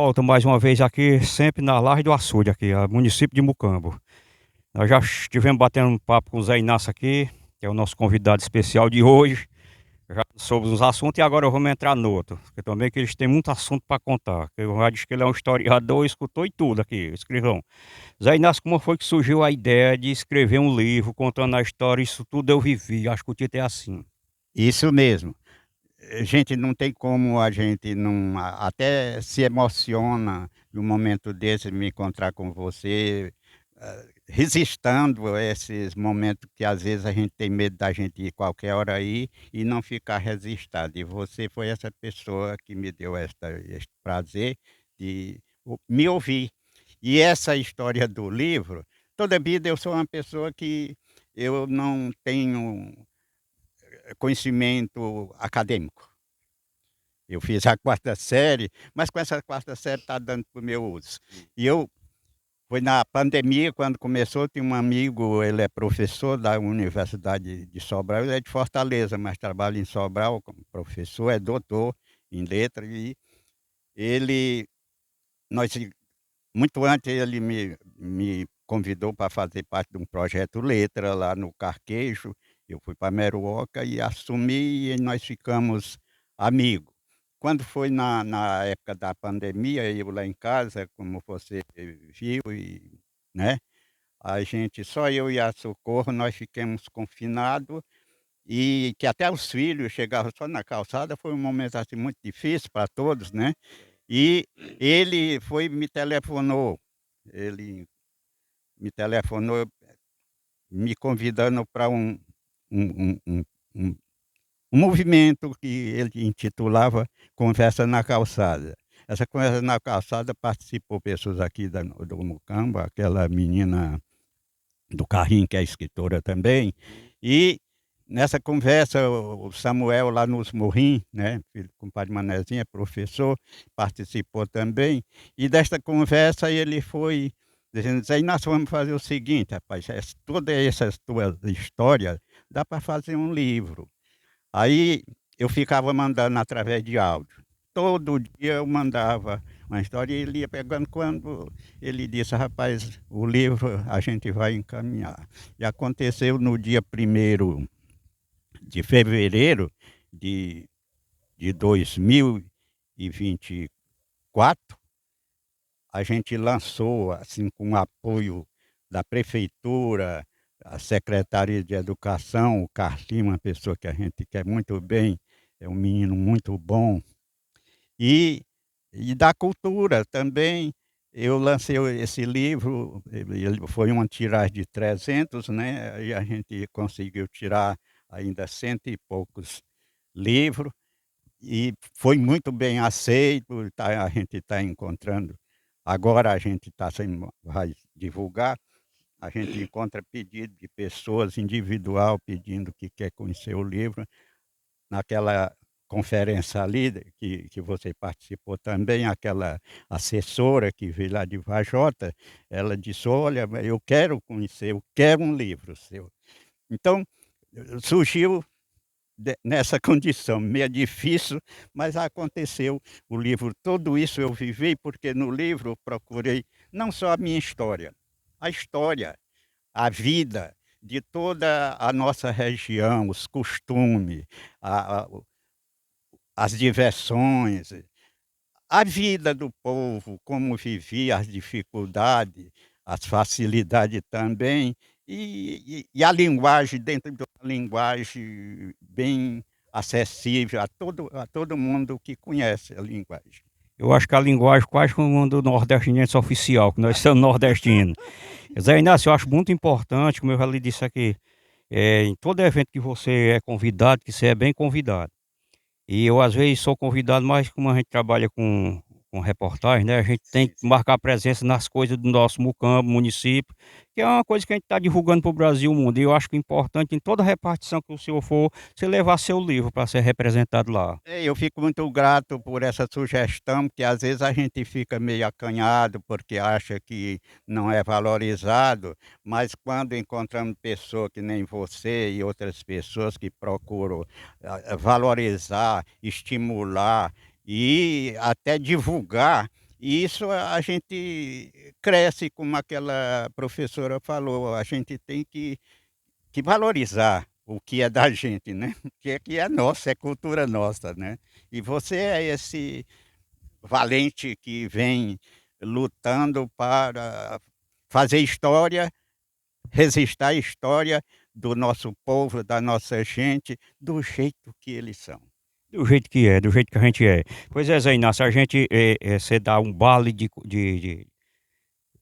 Volta mais uma vez aqui, sempre na Laje do Açude aqui, município de Mucambo. Nós já estivemos batendo um papo com o Zé Inácio aqui, que é o nosso convidado especial de hoje, já sobre uns assuntos e agora vamos entrar no outro, porque também que eles têm muito assunto para contar. Eu já disse que ele é um historiador, escutou e tudo aqui, escrivão. Zé Inácio, como foi que surgiu a ideia de escrever um livro contando a história? Isso tudo eu vivi, acho que o título é assim. Isso mesmo. Gente, não tem como a gente não até se emociona num momento desse, me encontrar com você, resistando a esses momentos que às vezes a gente tem medo da gente ir qualquer hora aí e não ficar resistado. E você foi essa pessoa que me deu este prazer de me ouvir. E essa história do livro, toda vida eu sou uma pessoa que eu não tenho conhecimento acadêmico. Eu fiz a quarta série, mas com essa quarta série está dando para o meu uso. E eu foi na pandemia, quando começou, tinha um amigo, ele é professor da Universidade de Sobral, ele é de Fortaleza, mas trabalha em Sobral como professor, é doutor em letra e ele nós muito antes ele me convidou para fazer parte de um projeto Letra lá no Carquejo, eu fui para Meruoca e assumi e nós ficamos amigos. Quando foi na época da pandemia, eu lá em casa, como você viu né, a gente só eu e a Socorro, nós ficamos confinados e que até os filhos chegavam só na calçada, foi um momento, assim, muito difícil para todos, né. E ele foi e me telefonou, ele me telefonou me convidando para um um um um um movimento que ele intitulava Conversa na Calçada. Essa conversa na calçada participou pessoas aqui do Mucamba, aquela menina do carrinho que é escritora também, e nessa conversa o Samuel lá nos Morrinhos, né, filho do compadre Manezinho, é professor, participou também, e desta conversa ele foi dizendo: "Aí nós vamos fazer o seguinte rapaz, todas essas tuas histórias dá para fazer um livro". Aí eu ficava mandando através de áudio. Todo dia eu mandava uma história e ele ia pegando. Quando ele disse: "Rapaz, o livro a gente vai encaminhar". E aconteceu no dia 1º de fevereiro de de 2024, a gente lançou, assim, com o apoio da prefeitura, a secretaria de educação, o Carlinho, uma pessoa que a gente quer muito bem, é um menino muito bom, e da cultura também. Eu lancei esse livro, ele foi uma tiragem de 300, né, e a gente conseguiu tirar ainda cento e poucos livros, e foi muito bem aceito, a gente está encontrando agora a gente está sendo vai divulgar, a gente encontra pedido de pessoas individual pedindo que quer conhecer o livro. Naquela conferência ali que você participou também, aquela assessora que veio lá de Vajota, ela disse: "Olha, eu quero conhecer, eu quero um livro seu". Então, surgiu nessa condição, meio difícil, mas aconteceu. O livro, tudo isso eu vivi, porque no livro eu procurei não só a minha história, a história, a vida de toda a nossa região, os costumes, as diversões, a vida do povo, como vivia, as dificuldades, as facilidades também, e a linguagem, dentro de uma linguagem bem acessível a todo mundo que conhece a linguagem. Eu acho que a linguagem quase como uma do nordestinense oficial, que nós somos nordestinos. Zé Inácio, eu acho muito importante, como eu já lhe disse aqui, em todo evento que você é convidado, que você é bem convidado. E eu, às vezes, sou convidado, mas como a gente trabalha com reportagem, né, a gente tem Sim, que sim. marcar presença nas coisas do nosso Mucambo, município, que é uma coisa que a gente está divulgando para o Brasil e o mundo. E eu acho que é importante, em toda repartição que o senhor for, você levar seu livro para ser representado lá. Eu fico muito grato por essa sugestão, porque às vezes a gente fica meio acanhado, porque acha que não é valorizado, mas quando encontramos pessoa que nem você e outras pessoas que procuram valorizar, estimular e até divulgar, E isso a gente cresce, como aquela professora falou, a gente tem que valorizar o que é da gente, né, que é nosso, é cultura nossa, né. E você é esse valente que vem lutando para fazer história, registrar a história do nosso povo, da nossa gente, do jeito que eles são. Do jeito que é, do jeito que a gente é. Pois é, Zé Inácio, a gente, você dá um baile de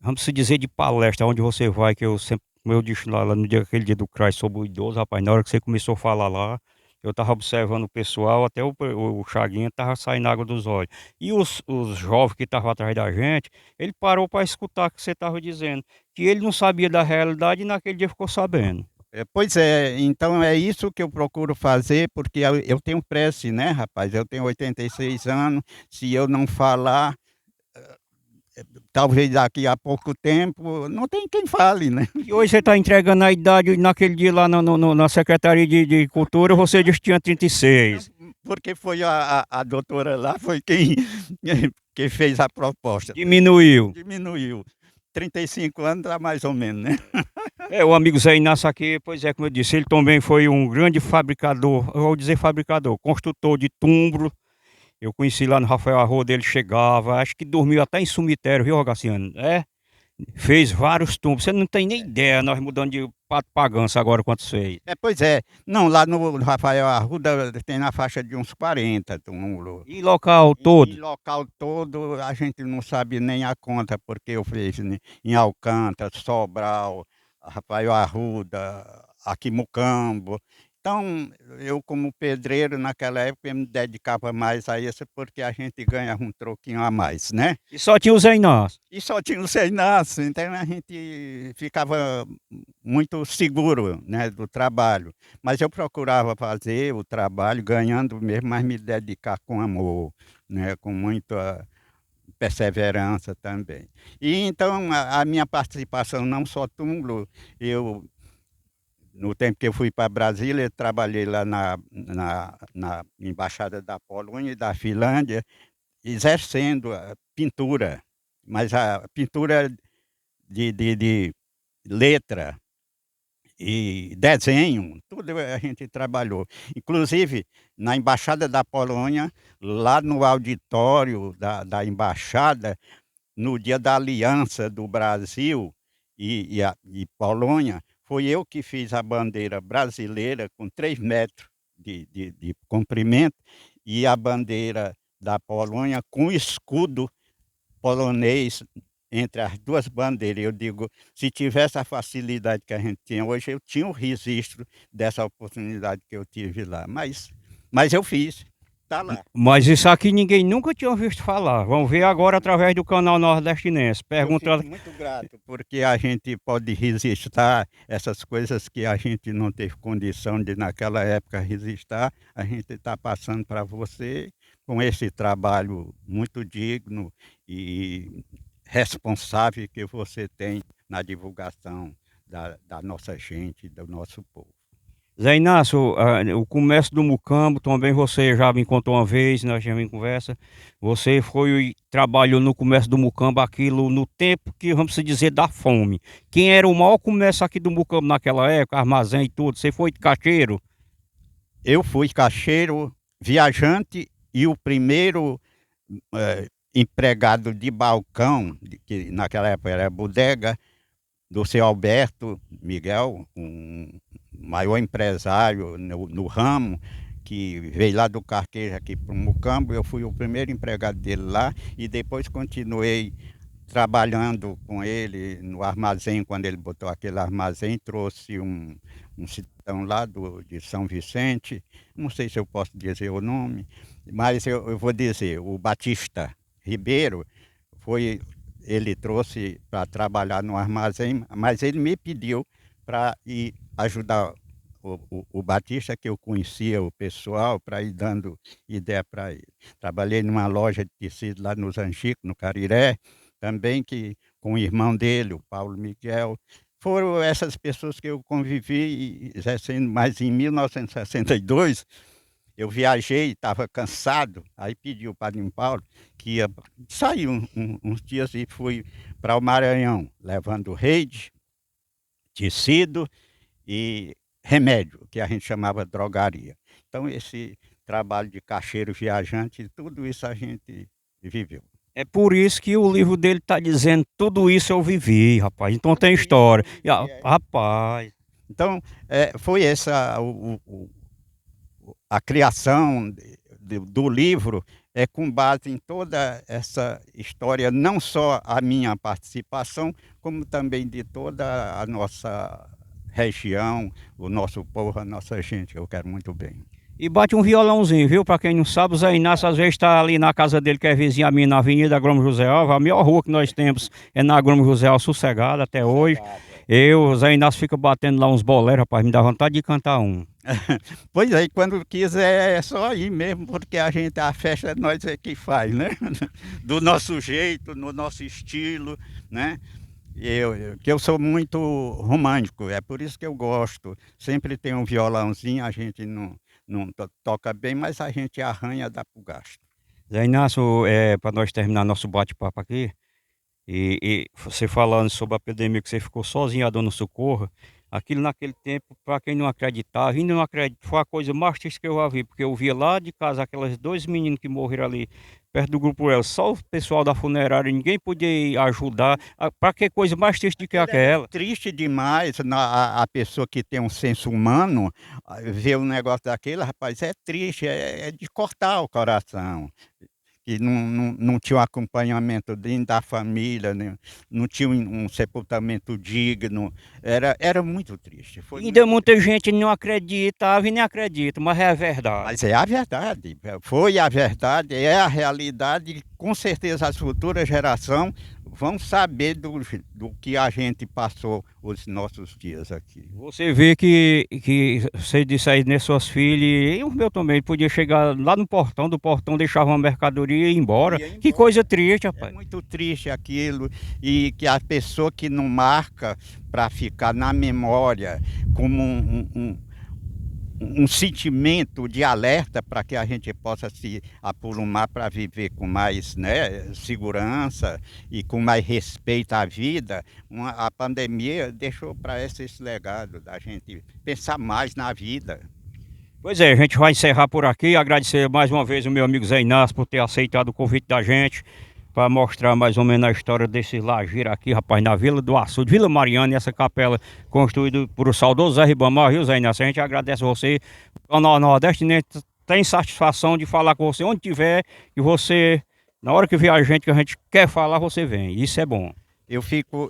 vamos se dizer, de palestra, onde você vai, que eu sempre, como eu disse lá no dia, aquele dia do CRAS sobre o idoso, rapaz, na hora que você começou a falar lá, eu estava observando o pessoal, até o Chaguinha estava saindo água dos olhos. E os jovens que estavam atrás da gente, ele parou para escutar o que você estava dizendo, que ele não sabia da realidade e naquele dia ficou sabendo. Pois é, então é isso que eu procuro fazer, porque eu tenho prece, né, rapaz, eu tenho 86 anos, se eu não falar, talvez daqui a pouco tempo, não tem quem fale, né. E hoje você está entregando a idade, naquele dia lá na Secretaria de Cultura, você disse que tinha 36. Porque foi a doutora lá, foi quem quem fez a proposta. Diminuiu. Diminuiu. 35 anos dá mais ou menos, né. É, o amigo Zé Inácio aqui, pois é, como eu disse, ele também foi um grande fabricador, eu vou dizer fabricador, construtor de tumbro. Eu conheci lá no Rafael Arruda, ele chegava, acho que dormiu até em cemitério, viu, Rogaciano? É, fez vários tumbos, você não tem nem ideia, nós mudando de pato pra ganso agora quantos fez. Pois é. Não, lá no Rafael Arruda tem na faixa de uns 40 túmulos. E local Em todo, local todo a gente não sabe nem a conta, porque eu fiz em Alcântara, Sobral, Rafael Arruda, aqui Mucambo. Então, eu como pedreiro naquela época eu me dedicava mais a isso, porque a gente ganhava um troquinho a mais, né. e só tinha o Zé Inácio. E só tinha o Zé Inácio, então a gente ficava muito seguro, né, do trabalho. Mas eu procurava fazer o trabalho ganhando mesmo, mas me dedicar com amor, né, com muita perseverança também. E então a minha participação não só túmulo, eu no tempo que eu fui para Brasília, eu trabalhei lá na embaixada da Polônia e da Finlândia, exercendo a pintura, mas a pintura de letra e desenho, tudo a gente trabalhou. Inclusive, na embaixada da Polônia, lá no auditório da embaixada, no dia da aliança do Brasil e Polônia, foi eu que fiz a bandeira brasileira com 3 metros de comprimento e a bandeira da Polônia com escudo polonês entre as 2 bandeiras. Eu digo, se tivesse a facilidade que a gente tem hoje, eu tinha o registro dessa oportunidade que eu tive lá, mas eu fiz, está lá. Mas isso aqui ninguém nunca tinha visto falar. Vamos ver agora através do canal Nordestinense. Eu Pergunta, fico muito grato, porque a gente pode registrar essas coisas que a gente não teve condição de naquela época registrar, a gente está passando para você com esse trabalho muito digno e responsável que você tem na divulgação da nossa gente, do nosso povo. Zé Inácio, o comércio do Mucambo também você já me contou uma vez, nós já em conversa. Você foi e trabalhou no comércio do Mucambo, aquilo no tempo que, vamos se dizer, da fome. Quem era o maior comércio aqui do Mucambo naquela época, armazém e tudo? Você foi de caixeiro? Eu fui caixeiro, viajante e o primeiro empregado de balcão, que naquela época era bodega, do seu Alberto Miguel, um maior empresário no ramo, que veio lá do Carqueja aqui para o Mucambo. Eu fui o primeiro empregado dele lá e depois continuei trabalhando com ele no armazém, quando ele botou aquele armazém, trouxe um cidadão lá de São Vicente, não sei se eu posso dizer o nome, mas eu vou dizer, o Batista Ribeiro, foi ele trouxe para trabalhar no armazém, mas ele me pediu para ir ajudar o Batista, que eu conhecia o pessoal, para ir dando ideia para ele. Trabalhei numa loja de tecido lá no Zanchico, no Cariré, também que com o irmão dele, o Paulo Miguel. Foram essas pessoas que eu convivi exercendo, mas em 1962 eu viajei, estava cansado, aí pedi ao Padrinho Paulo que ia sair uns dias e fui para o Maranhão, levando rede, tecido e remédio, que a gente chamava drogaria. Então esse trabalho de caixeiro viajante, tudo isso a gente viveu. É por isso que o livro dele está dizendo tudo isso eu vivi, rapaz. Então tem história. E, rapaz, Então, foi essa a criação do livro é com base em toda essa história, não só a minha participação, como também de toda a nossa região, o nosso povo, a nossa gente, eu quero muito bem. e bate um violãozinho, viu? Pra quem não sabe, o Zé Inácio às vezes está ali na casa dele, que é vizinha minha, na Avenida Agrônomo José Alves. A melhor rua que nós temos é na Agrônomo José Alves, sossegada até hoje. O Zé Inácio fica batendo lá uns boleros, rapaz, me dá vontade de cantar um. Pois aí, quando quiser, é só ir mesmo, porque a festa nós é que faz, né? Do nosso jeito, no nosso estilo, né? Que eu sou muito romântico, é por isso que eu gosto. Sempre tem um violãozinho, a gente não toca bem, mas a gente arranha, dá pro gasto. Zé Inácio, para nós terminar nosso bate-papo aqui, e você falando sobre a pandemia que você ficou sozinho a dando socorro, aquilo naquele tempo, para quem não acreditava, ainda não acredito, foi a coisa mais triste que eu já vi, porque eu via lá de casa aquelas dois meninos que morreram ali perto do Grupo El, só o pessoal da funerária, ninguém podia ir ajudar. Para que coisa mais triste do que aquela? Triste demais a pessoa que tem um senso humano, ver um negócio daquele, rapaz, é triste, é de cortar o coração. Que não tinha um acompanhamento dentro da família, né? Não tinha um sepultamento digno, era muito triste. Ainda muita gente não acreditava e nem acredita, mas é a verdade. Mas é a verdade, foi a verdade, é a realidade, e com certeza as futuras gerações vão saber do que a gente passou os nossos dias aqui. Você vê que você disse aí, né, suas filhas, e o meu também, podia chegar lá no portão, do portão deixava uma mercadoria e ir embora. Que coisa triste, rapaz. É muito triste aquilo, e que a pessoa que não marca para ficar na memória como um sentimento de alerta para que a gente possa se aprumar para viver com mais, né, segurança e com mais respeito à vida. A pandemia deixou para esse legado da gente pensar mais na vida. Pois é, a gente vai encerrar por aqui, agradecer mais uma vez o meu amigo Zé Inácio por ter aceitado o convite da gente, para mostrar mais ou menos a história desse lajeiro aqui, rapaz, na Vila do Açude, Vila Mariana, e essa capela construída por o saudoso Zé Ribamar, viu, Zé Inácio? A gente agradece a você. O Canal Nordeste tem satisfação de falar com você onde tiver, e você, na hora que vier a gente quer falar, você vem. Isso é bom.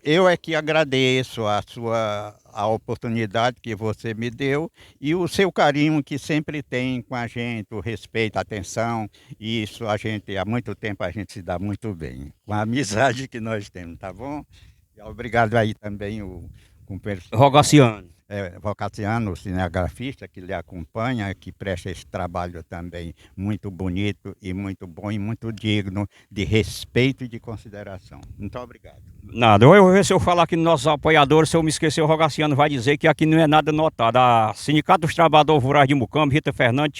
Eu é que agradeço a oportunidade que você me deu e o seu carinho que sempre tem com a gente, o respeito, a atenção. E isso há muito tempo a gente se dá muito bem, com a amizade que nós temos, tá bom? E obrigado aí também o Rogaciano. Rogaciano, o cinegrafista que lhe acompanha, que presta esse trabalho também muito bonito e muito bom e muito digno de respeito e de consideração. Muito obrigado. Nada, eu vou ver se eu falar aqui nos nossos apoiadores, se eu me esquecer, o Rogaciano vai dizer que aqui não é nada notado. A Sindicato dos Trabalhadores Rurais de Mucambo, Rita Fernandes,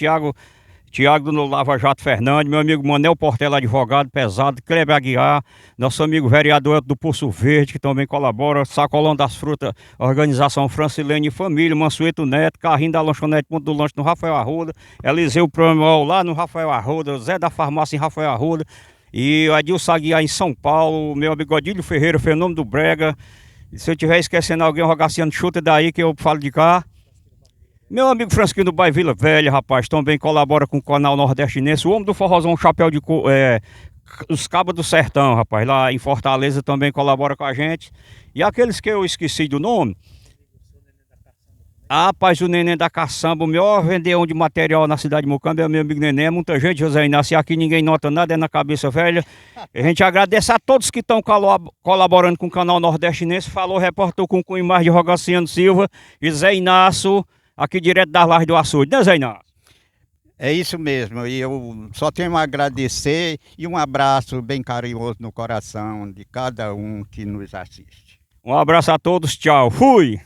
Tiago do Lava Jato Fernandes, meu amigo Manel Portela, advogado pesado, Kleber Aguiar, nosso amigo vereador do Pulso Verde, que também colabora, Sacolão das Frutas, Organização Francilene e Família, Mansueto Neto, Carrinho da Lanchonete, Ponto do Lanche no Rafael Arruda, Eliseu Promol lá no Rafael Arruda, Zé da Farmácia em Rafael Arruda, e o Adilson Aguiar em São Paulo, meu amigo Odílio Ferreira, Fenômeno do Brega. E se eu estiver esquecendo alguém, o Rogaciano, chuta daí que eu falo de cá. Meu amigo Francisquinho do bairro Vila Velha, rapaz, também colabora com o canal Nordestinense. O homem do forrozão, chapéu de os Cabos do Sertão, rapaz, lá em Fortaleza também colabora com a gente. E aqueles que eu esqueci do nome. Rapaz, o Neném da Caçamba, o melhor vendedor de material na cidade de Mucambo é meu amigo Neném. Muita gente, José Inácio, aqui ninguém nota nada, é na cabeça velha. A gente agradece a todos que estão colaborando com o canal Nordestinense. Falou, repórter com o imagem de Rogaciano Silva e Zé Inácio, aqui direto das Lajes do Açude, né, Zé Inácio? É isso mesmo, e eu só tenho a agradecer e um abraço bem carinhoso no coração de cada um que nos assiste. Um abraço a todos, tchau, fui!